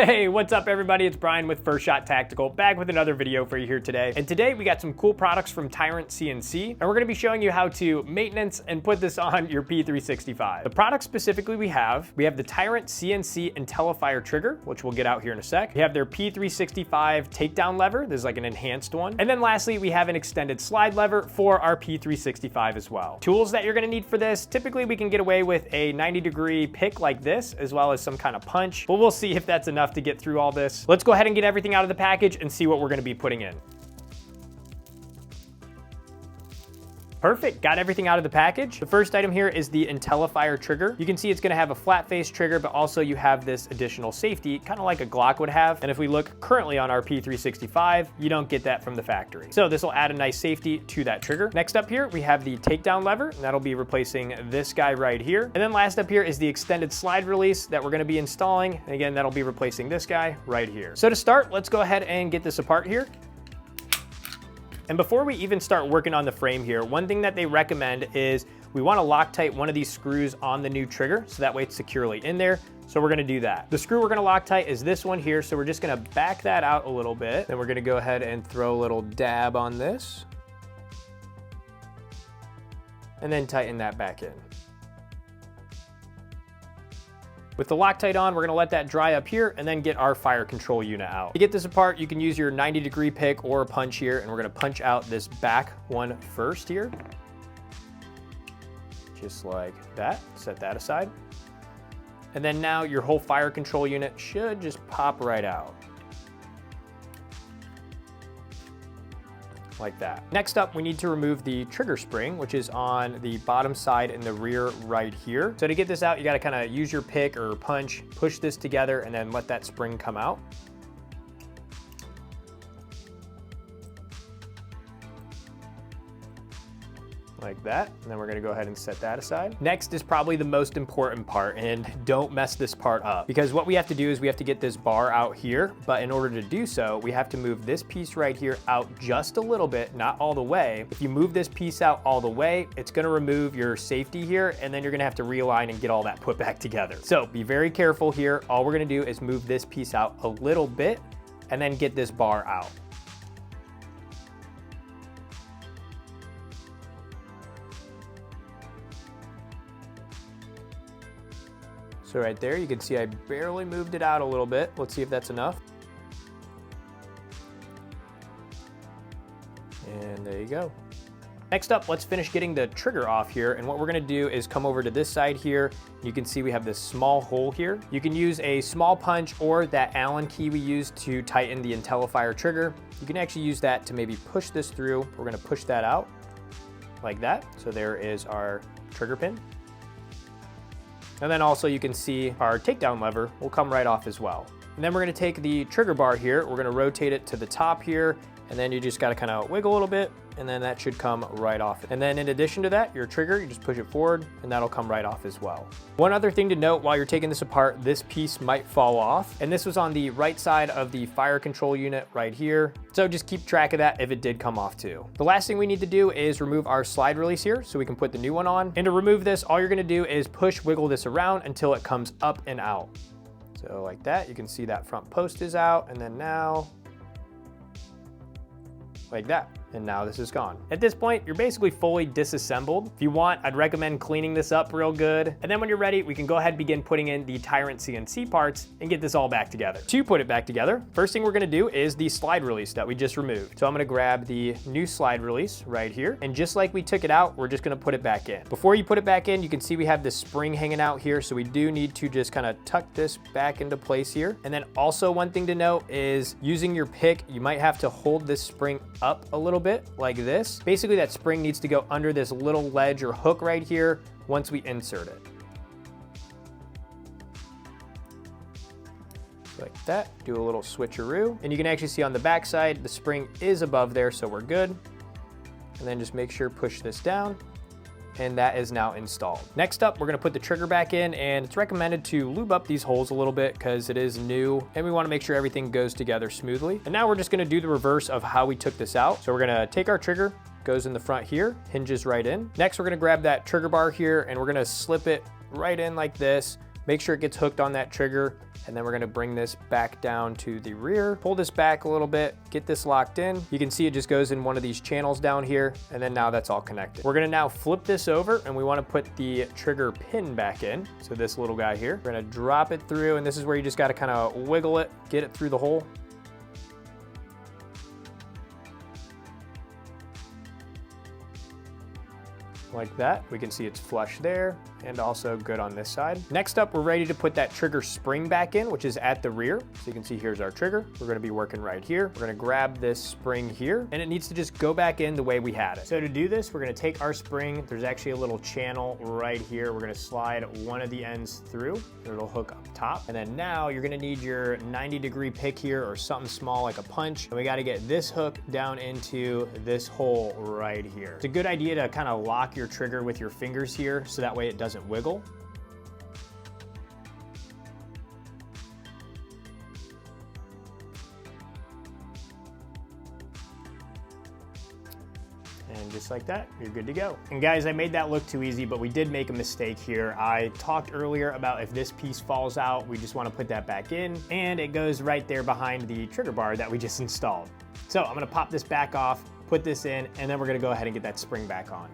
Hey, what's up everybody? It's Brian with First Shot Tactical, back with another video for you here today. And today we got some cool products from Tyrant CNC, and we're gonna be showing you how to maintenance and put this on your P365. The products specifically we have the Tyrant CNC IntelliFire trigger, which we'll get out here in a sec. We have their P365 takedown lever. This is like an enhanced one. And then lastly, we have an extended slide lever for our P365 as well. Tools that you're gonna need for this, typically we can get away with a 90-degree pick like this, as well as some kind of punch, but we'll see if that's enough to get through all this. Let's go ahead and get everything out of the package and see what we're gonna be putting in. Perfect, got everything out of the package. The first item here is the IntelliFire trigger. You can see it's gonna have a flat face trigger, but also you have this additional safety, kind of like a Glock would have. And if we look currently on our P365, you don't get that from the factory. So this will add a nice safety to that trigger. Next up here, we have the takedown lever, and that'll be replacing this guy right here. And then last up here is the extended slide release that we're gonna be installing. And again, that'll be replacing this guy right here. So to start, let's go ahead and get this apart here. And before we even start working on the frame here, one thing that they recommend is we want to Loctite one of these screws on the new trigger, so that way it's securely in there. So we're gonna do that. The screw we're gonna Loctite is this one here, so we're just gonna back that out a little bit. Then we're gonna go ahead and throw a little dab on this. And then tighten that back in. With the Loctite on, we're gonna let that dry up here and then get our fire control unit out. To get this apart, you can use your 90-degree pick or a punch here, and we're gonna punch out this back one first here. Just like that, set that aside. And then now your whole fire control unit should just pop right out. Like that. Next up, we need to remove the trigger spring, which is on the bottom side in the rear right here. So to get this out, you gotta kind of use your pick or punch, push this together, and then let that spring come out. Like that, and then we're gonna go ahead and set that aside. Next is probably the most important part, and don't mess this part up, because what we have to do is we have to get this bar out here, but in order to do so, we have to move this piece right here out just a little bit, not all the way. If you move this piece out all the way, it's gonna remove your safety here, and then you're gonna have to realign and get all that put back together. So be very careful here. All we're gonna do is move this piece out a little bit, and then get this bar out. So right there, you can see I barely moved it out a little bit. Let's see if that's enough. And there you go. Next up, let's finish getting the trigger off here. And what we're gonna do is come over to this side here. You can see we have this small hole here. You can use a small punch or that Allen key we used to tighten the IntelliFire trigger. You can actually use that to maybe push this through. We're gonna push that out like that. So there is our trigger pin. And then also you can see our takedown lever will come right off as well. And then we're gonna take the trigger bar here, we're gonna rotate it to the top here, and then you just gotta kind of wiggle a little bit, and then that should come right off. And then in addition to that, your trigger, you just push it forward, and that'll come right off as well. One other thing to note while you're taking this apart, this piece might fall off, and this was on the right side of the fire control unit right here. So just keep track of that if it did come off too. The last thing we need to do is remove our slide release here so we can put the new one on. And to remove this, all you're gonna do is wiggle this around until it comes up and out. So like that, you can see that front post is out, and then now, like that. And now this is gone. At this point, you're basically fully disassembled. If you want, I'd recommend cleaning this up real good. And then when you're ready, we can go ahead and begin putting in the Tyrant CNC parts and get this all back together. To put it back together, first thing we're gonna do is the slide release that we just removed. So I'm gonna grab the new slide release right here. And just like we took it out, we're just gonna put it back in. Before you put it back in, you can see we have this spring hanging out here. So we do need to just kind of tuck this back into place here. And then also one thing to note is using your pick, you might have to hold this spring up a little bit like this. Basically that spring needs to go under this little ledge or hook right here once we insert it. Like that, do a little switcheroo. And you can actually see on the back side, the spring is above there, so we're good. And then just make sure push this down, and that is now installed. Next up, we're gonna put the trigger back in, and it's recommended to lube up these holes a little bit because it is new, and we wanna make sure everything goes together smoothly. And now we're just gonna do the reverse of how we took this out. So we're gonna take our trigger, goes in the front here, hinges right in. Next, we're gonna grab that trigger bar here, and we're gonna slip it right in like this, Make sure it gets hooked on that trigger, and then we're gonna bring this back down to the rear, pull this back a little bit, get this locked in. You can see it just goes in one of these channels down here, and then now that's all connected. We're gonna now flip this over, and we wanna put the trigger pin back in. So this little guy here, we're gonna drop it through, and this is where you just gotta kind of wiggle it, get it through the hole. Like that. We can see it's flush there and also good on this side. Next up, we're ready to put that trigger spring back in, which is at the rear. So you can see here's our trigger. We're gonna be working right here. We're gonna grab this spring here, and it needs to just go back in the way we had it. So to do this, we're gonna take our spring. There's actually a little channel right here. We're gonna slide one of the ends through, and it'll hook up top. And then now you're gonna need your 90-degree pick here or something small like a punch. And we gotta get this hook down into this hole right here. It's a good idea to kind of lock your trigger with your fingers here so that way it doesn't wiggle. And just like that, you're good to go. And guys, I made that look too easy, but we did make a mistake here. I talked earlier about if this piece falls out, we just want to put that back in, and it goes right there behind the trigger bar that we just installed. So I'm gonna pop this back off, put this in, and then we're gonna go ahead and get that spring back on.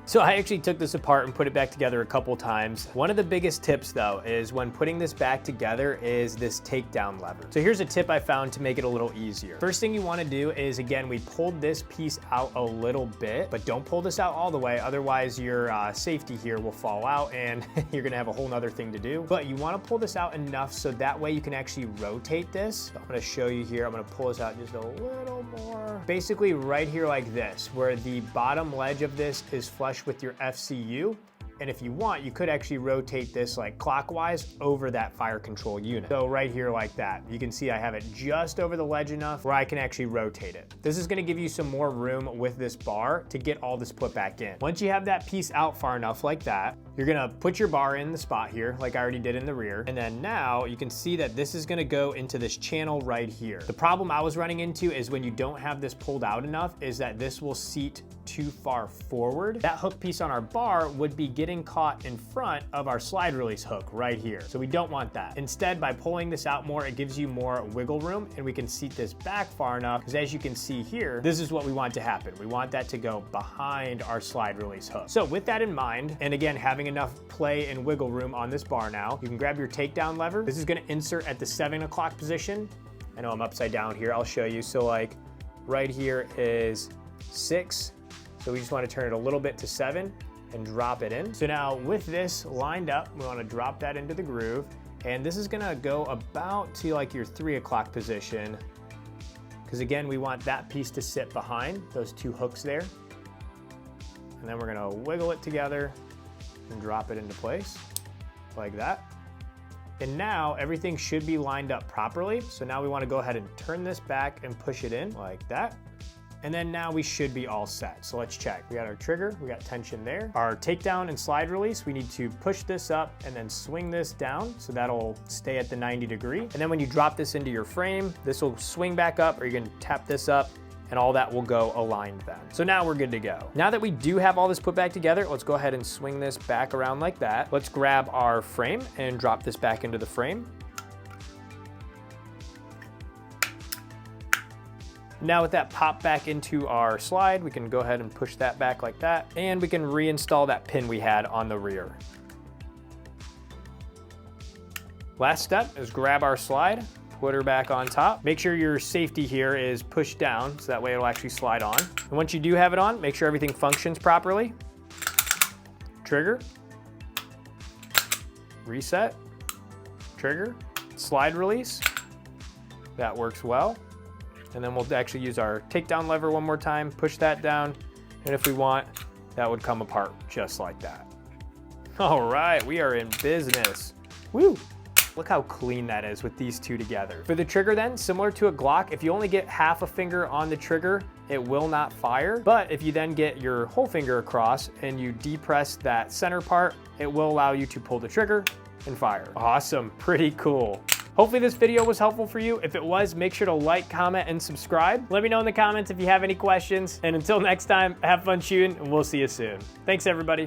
So I actually took this apart and put it back together a couple times. One of the biggest tips though is when putting this back together is this takedown lever. So here's a tip I found to make it a little easier. First thing you want to do is, again, we pulled this piece out a little bit, but don't pull this out all the way. Otherwise your safety here will fall out and you're gonna have a whole nother thing to do. But you want to pull this out enough so that way you can actually rotate this. So I'm gonna show you here. I'm gonna pull this out just a little more. Basically right here like this, where the bottom ledge of this is flush with your FCU. And if you want, you could actually rotate this like clockwise over that fire control unit. So right here like that, you can see I have it just over the ledge enough where I can actually rotate it. This is gonna give you some more room with this bar to get all this put back in. Once you have that piece out far enough like that, you're gonna put your bar in the spot here, like I already did in the rear. And then now you can see that this is gonna go into this channel right here. The problem I was running into is when you don't have this pulled out enough is that this will seat too far forward. That hook piece on our bar would be getting caught in front of our slide release hook right here. So we don't want that. Instead, by pulling this out more, it gives you more wiggle room and we can seat this back far enough, because as you can see here, this is what we want to happen. We want that to go behind our slide release hook. So with that in mind, and again, having enough play and wiggle room on this bar now, you can grab your takedown lever. This is gonna insert at the 7 o'clock position. I know I'm upside down here, I'll show you. So like right here is 6. So we just want to turn it a little bit to 7 and drop it in. So now with this lined up, we want to drop that into the groove. And this is going to go about to like your 3 o'clock position. Because again, we want that piece to sit behind those 2 hooks there. And then we're going to wiggle it together and drop it into place like that. And now everything should be lined up properly. So now we want to go ahead and turn this back and push it in like that. And then now we should be all set. So let's check. We got our trigger, we got tension there. Our takedown and slide release, we need to push this up and then swing this down. So that'll stay at the 90 degree. And then when you drop this into your frame, this will swing back up, or you can tap this up and all that will go aligned then. So now we're good to go. Now that we do have all this put back together, let's go ahead and swing this back around like that. Let's grab our frame and drop this back into the frame. Now with that pop back into our slide, we can go ahead and push that back like that, and we can reinstall that pin we had on the rear. Last step is grab our slide, put her back on top. Make sure your safety here is pushed down, so that way it'll actually slide on. And once you do have it on, make sure everything functions properly. Trigger, reset, trigger, slide release. That works well. And then we'll actually use our takedown lever one more time, push that down, and if we want, that would come apart just like that. All right, we are in business. Woo! Look how clean that is with these two together. For the trigger then, similar to a Glock, if you only get half a finger on the trigger, it will not fire. But if you then get your whole finger across and you depress that center part, it will allow you to pull the trigger and fire. Awesome, pretty cool. Hopefully this video was helpful for you. If it was, make sure to like, comment, and subscribe. Let me know in the comments if you have any questions. And until next time, have fun shooting, and we'll see you soon. Thanks, everybody.